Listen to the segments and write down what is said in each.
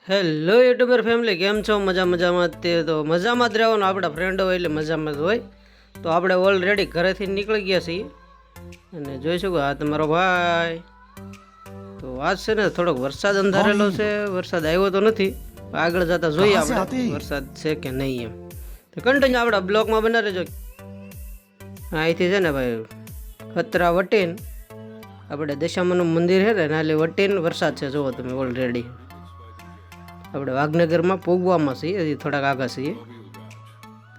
Hello YouTuber family, કેમ છો? મજામાં તે તો મજામાં જ રહેવાનું. આપણા ફ્રેન્ડો હોય એટલે મજામાં જ હોય. તો આપણે ઓલરેડી ઘરેથી નીકળી ગયા છીએ અને જોઈશું કે આ તમારો ભાઈ. તો આજ છે ને થોડોક વરસાદ અંધારેલો છે. વરસાદ આવ્યો તો નથી, આગળ જતા જોઈએ આપણે વરસાદ છે કે નહીં એમ. તો કન્ટિન્યુ આપણા બ્લોગમાં બના રહેજો. અહીંથી છે ને ભાઈ ખતરા વટીને આપણે દશામાનું મંદિર છે ને નાલી વટીને વરસાદ છે. જુઓ તમે ઓલરેડી આપણે વાઘનગરમાં પૂગવામાં છીએ, હજી થોડાક આગળ છીએ.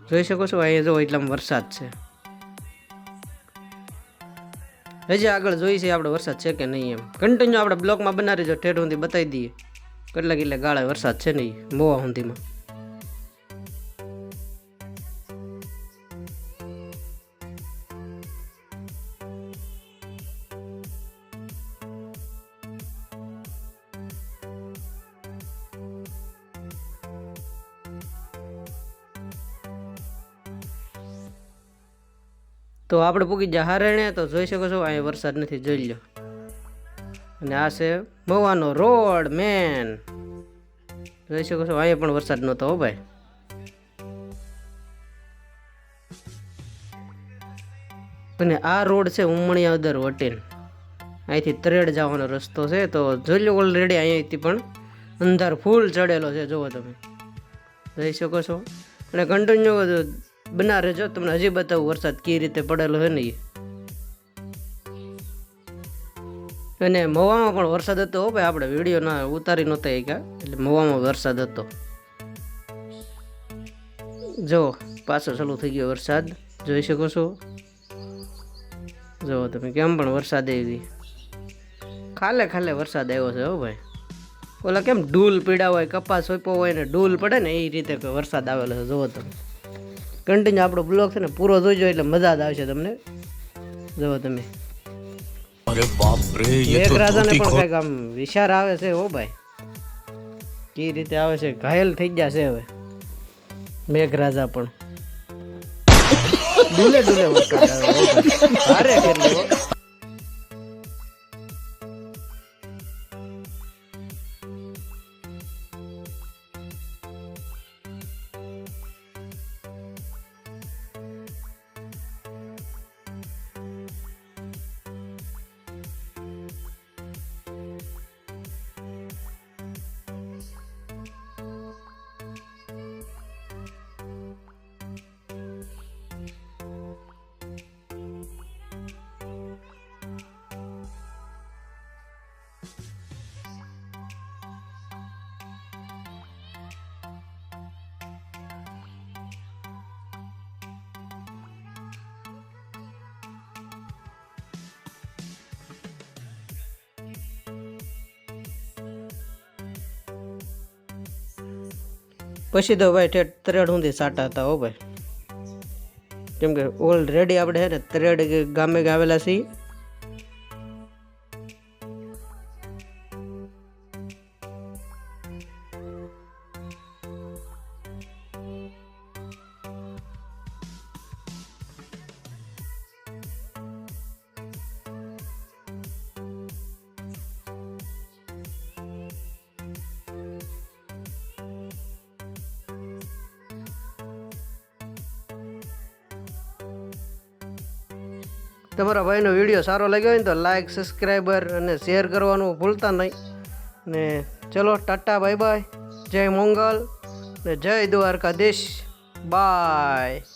જોઈ શકો છો અહીંયા જો એટલામાં વરસાદ છે. હજી આગળ જોઈ છે આપણે વરસાદ છે કે નહીં એમ. કન્ટિન્યુ આપણે બ્લોકમાં બના રહીજો, ઠેઠ સુધી બતાવી દઈએ કેટલા ગાળા વરસાદ છે નહીં મોવા સુધીમાં. તો આપણે પૂગી ગયા હારેણે. તો જોઈ શકો છો અહીંયા વરસાદ નથી, જોઈ લો. અને આ છે મવાનો રોડ મેન, જોઈ શકો છો અહીંયા પણ વરસાદ નહોતો હો ભાઈ. અને આ રોડ છે ઉમણિયાદર વટીન, અહીંથી તરેડ જવાનો રસ્તો છે. તો જોઈ લો ઓલરેડી અહીંયાથી પણ અંધાર ફૂલ ચડેલો છે, જુઓ તમે જોઈ શકો છો. અને કન્ટિન્યુ બના રહેજો, તમને હજી બતાવું વરસાદ કઈ રીતે પડેલો છે ને. અને મવામાં પણ વરસાદ હતો હો ભાઈ, આપણે વિડીયો ના ઉતારી નહોતા ગયા એટલે મવામાં વરસાદ હતો. જો પાછો ચાલુ થઈ ગયો વરસાદ, જોઈ શકો છો. જો તમે કેમ પણ વરસાદ આવી ખાલે ખાલે વરસાદ આવ્યો છે હો ભાઈ. ઓલા કેમ ડૂલ પીડા હોય, કપાસ સોંપ્યો હોય ને ડૂલ પડે ને એ રીતે વરસાદ આવેલો છે. જુઓ તમે કન્ટિન્યુ આપણો બ્લોગ છે ને પૂરો જોઈજો એટલે મજા જ આવશે તમને. જુઓ તમે મેઘરાજાને પણ કઈક આમ વિચાર આવે છે હો ભાઈ, કઈ રીતે આવે છે. ઘાયલ થઈ ગયા છે હવે મેઘરાજા પણ. ડૂલે ડૂલે વરસાદ આવે કેટલો. પછી તો ભાઈ ઠેઠ તરેડ સુધી સાટા હતા હો ભાઈ, કેમ કે ઓલરેડી આપણે છે ને તરેડ ગામે આવેલા છીએ. તમારા ભાઈનો વિડીયો સારો લાગ્યો હોય ને તો લાઈક, સબસ્ક્રાઈબર અને શેર કરવાનું ભૂલતા નહીં. ને ચલો ટાટા, બાય બાય, જય મંગલ ને જય દ્વારકાધીશ, બાય.